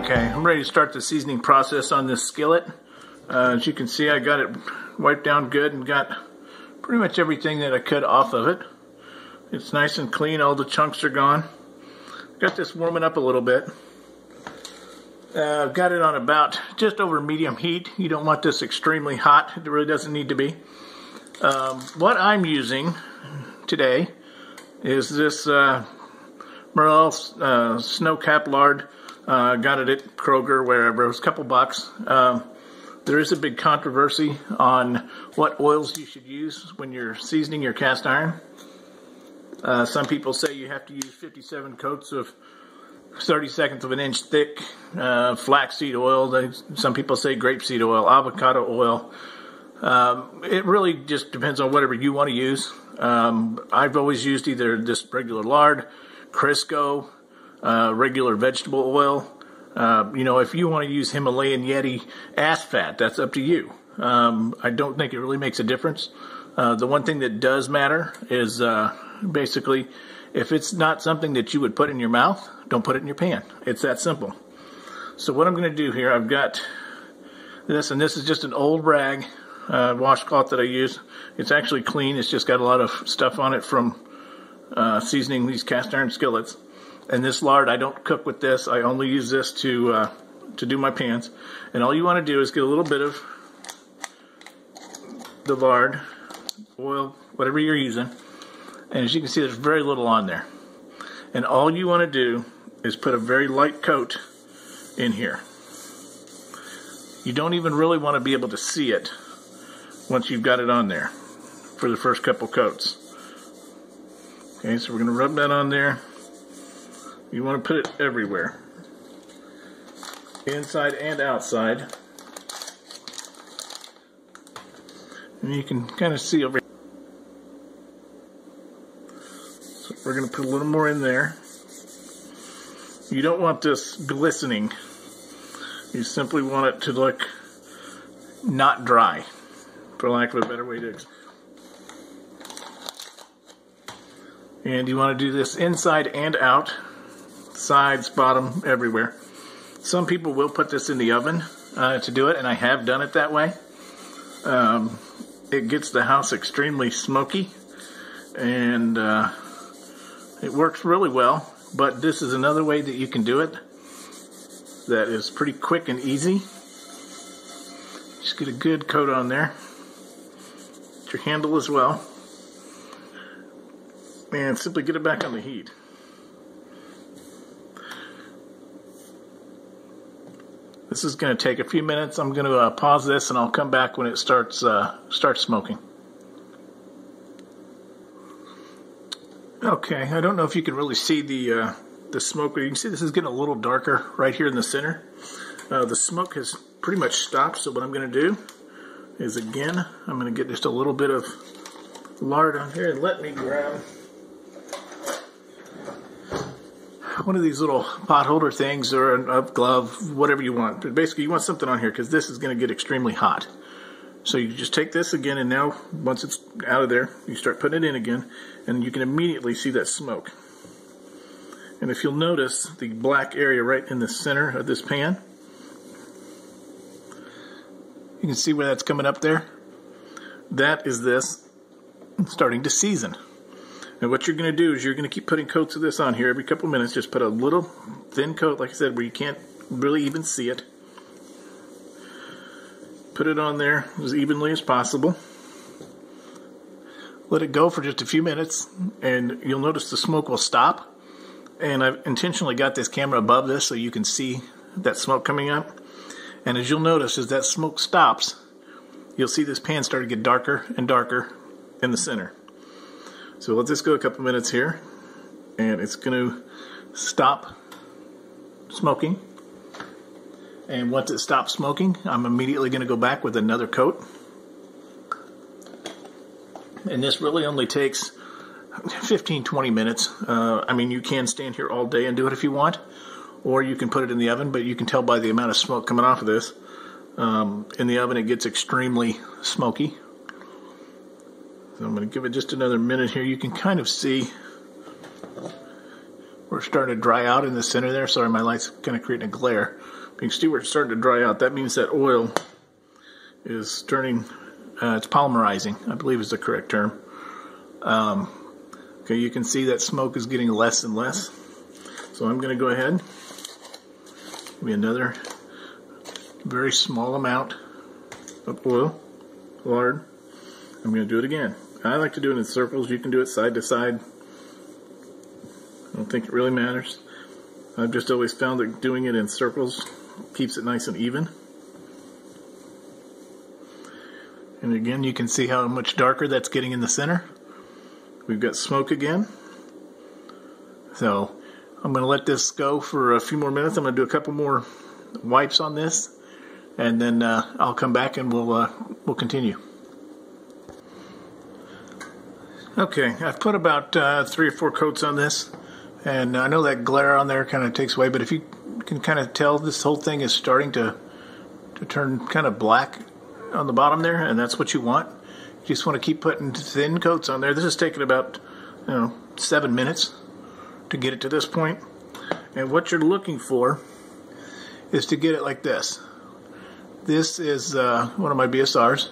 Okay, I'm ready to start the seasoning process on this skillet. As you can see, I got it wiped down good and got pretty much everything that I could off of it. It's nice and clean, all the chunks are gone. Got this warming up a little bit. I've got it on about just over medium heat. You don't want this extremely hot. It really doesn't need to be. What I'm using today is this Merle snow cap lard. Got it at Kroger, wherever. It was a couple bucks. There is a big controversy on what oils you should use when you're seasoning your cast iron. Some people say you have to use 57 coats of 30/2 of an inch thick flaxseed oil. Some people say grapeseed oil, avocado oil. It really just depends on whatever you want to use. I've always used either this regular lard, Crisco, regular vegetable oil. If you want to use Himalayan Yeti ass fat, that's up to you. I don't think it really makes a difference. The one thing that does matter is basically, if it's not something that you would put in your mouth, don't put it in your pan. It's that simple. So what I'm going to do here, I've got this, and this is just an old rag washcloth that I use. It's actually clean. It's just got a lot of stuff on it from seasoning these cast iron skillets. And this lard, I don't cook with this. I only use this to do my pans. And all you want to do is get a little bit of the lard, oil, whatever you're using. And as you can see, there's very little on there. And all you want to do is put a very light coat in here. You don't even really want to be able to see it once you've got it on there for the first couple coats. Okay, so we're going to rub that on there. You want to put it everywhere, inside and outside. And you can kind of see over here. So we're going to put a little more in there. You don't want this glistening. You simply want it to look not dry, for lack of a better way to explain. And you want to do this inside and out. Sides, bottom, everywhere. Some people will put this in the oven to do it, and I have done it that way. It gets the house extremely smoky, and it works really well. But this is another way that you can do it that is pretty quick and easy. Just get a good coat on there. Get your handle as well. And simply get it back on the heat. This is going to take a few minutes. I'm going to pause this, and I'll come back when it starts smoking. Okay, I don't know if you can really see the smoke, but you can see this is getting a little darker right here in the center. The smoke has pretty much stopped, so what I'm going to do is, again, I'm going to get just a little bit of lard on here, and let me grab one of these little pot holder things or a glove, whatever you want. But basically, you want something on here because this is going to get extremely hot. So you just take this again, and now once it's out of there, you start putting it in again, and you can immediately see that smoke. And if you'll notice the black area right in the center of this pan, you can see where that's coming up there. That is this starting to season. And what you're going to do is you're going to keep putting coats of this on here every couple minutes. Just put a little thin coat, like I said, where you can't really even see it. Put it on there as evenly as possible. Let it go for just a few minutes, and you'll notice the smoke will stop. And I've intentionally got this camera above this so you can see that smoke coming up. And as you'll notice, as that smoke stops, you'll see this pan start to get darker and darker in the center. So let this go a couple minutes here, and it's going to stop smoking. And once it stops smoking, I'm immediately going to go back with another coat. And this really only takes 15-20 minutes. I mean, you can stand here all day and do it if you want, or you can put it in the oven, but you can tell by the amount of smoke coming off of this. In the oven, it gets extremely smoky. So I'm going to give it just another minute here. You can kind of see We're starting to dry out in the center there. Sorry, my light's kind of creating a glare. You can see where it's starting to dry out. That means that oil is turning, it's polymerizing, I believe is the correct term. Okay, you can see that smoke is getting less and less. So I'm going to go ahead, give me another very small amount of oil, lard. I'm going to do it again. I like to do it in circles. You can do it side to side. I don't think it really matters. I've just always found that doing it in circles keeps it nice and even. And again, you can see how much darker that's getting in the center. We've got smoke again. So I'm going to let this go for a few more minutes. I'm going to do a couple more wipes on this, and then I'll come back and we'll continue. Okay, I've put about 3 or 4 coats on this, and I know that glare on there kind of takes away, but if you can kind of tell, this whole thing is starting to turn kind of black on the bottom there, and that's what you want. You just want to keep putting thin coats on there. This is taking about 7 minutes to get it to this point. And what you're looking for is to get it like this. This is one of my BSRs.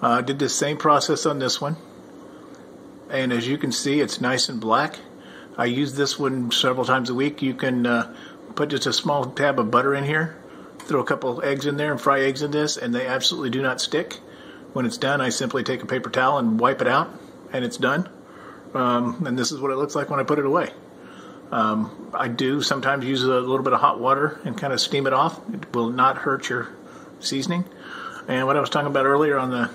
I did the same process on this one. And as you can see, it's nice and black. I use this one several times a week. You can put just a small tab of butter in here, throw a couple eggs in there and fry eggs in this, and they absolutely do not stick. When it's done, I simply take a paper towel and wipe it out, and it's done. And this is what it looks like when I put it away. I do sometimes use a little bit of hot water and kind of steam it off. It will not hurt your seasoning. And what I was talking about earlier on the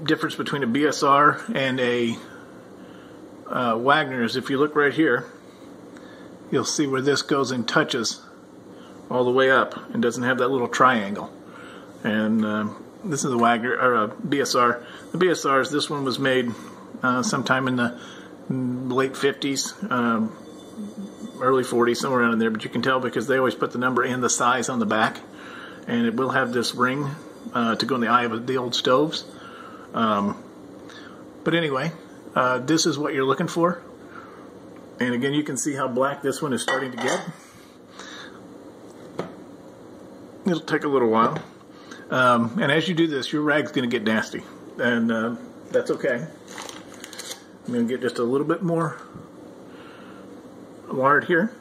difference between a BSR and a Wagner is, if you look right here, you'll see where this goes and touches all the way up and doesn't have that little triangle. And this is a Wagner or a BSR. The BSRs, this one was made sometime in the late 50s, early 40s, somewhere around in there. But you can tell because they always put the number and the size on the back, and it will have this ring to go in the eye of the old stoves. But anyway, this is what you're looking for. And again, you can see how black this one is starting to get. It'll take a little while. And as you do this, your rag's going to get nasty. And that's okay. I'm going to get just a little bit more lard here.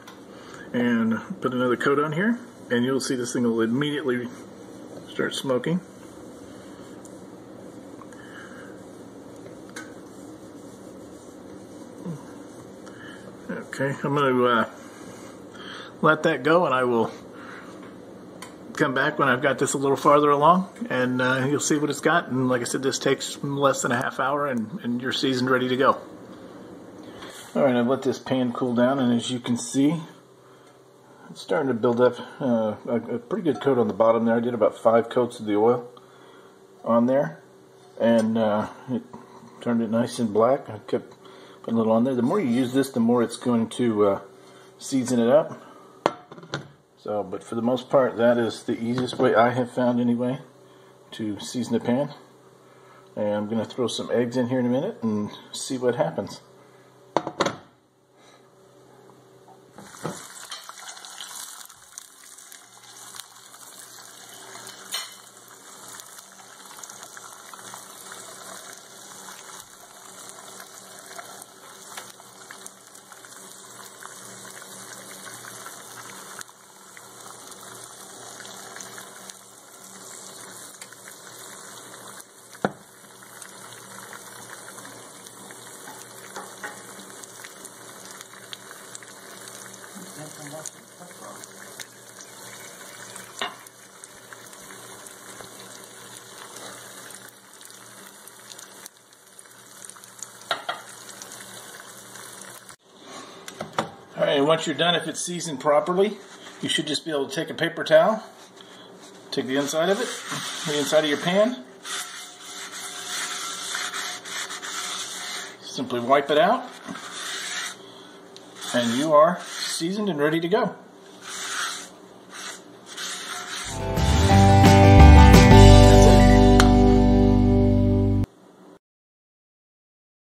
And put another coat on here. And you'll see this thing will immediately start smoking. Okay, I'm going to let that go, and I will come back when I've got this a little farther along, and you'll see what it's got. And like I said, this takes less than a half hour, and you're seasoned, ready to go. Alright, I've let this pan cool down, and as you can see, it's starting to build up a pretty good coat on the bottom there. I did about 5 coats of the oil on there, and it turned it nice and black. I kept putting a little on there. The more you use this, the more it's going to season it up. So, but for the most part, that is the easiest way I have found anyway to season a pan. And I'm going to throw some eggs in here in a minute and see what happens. Alright, and once you're done, if it's seasoned properly, you should just be able to take a paper towel, take the inside of it, the inside of your pan, simply wipe it out, and you are seasoned and ready to go.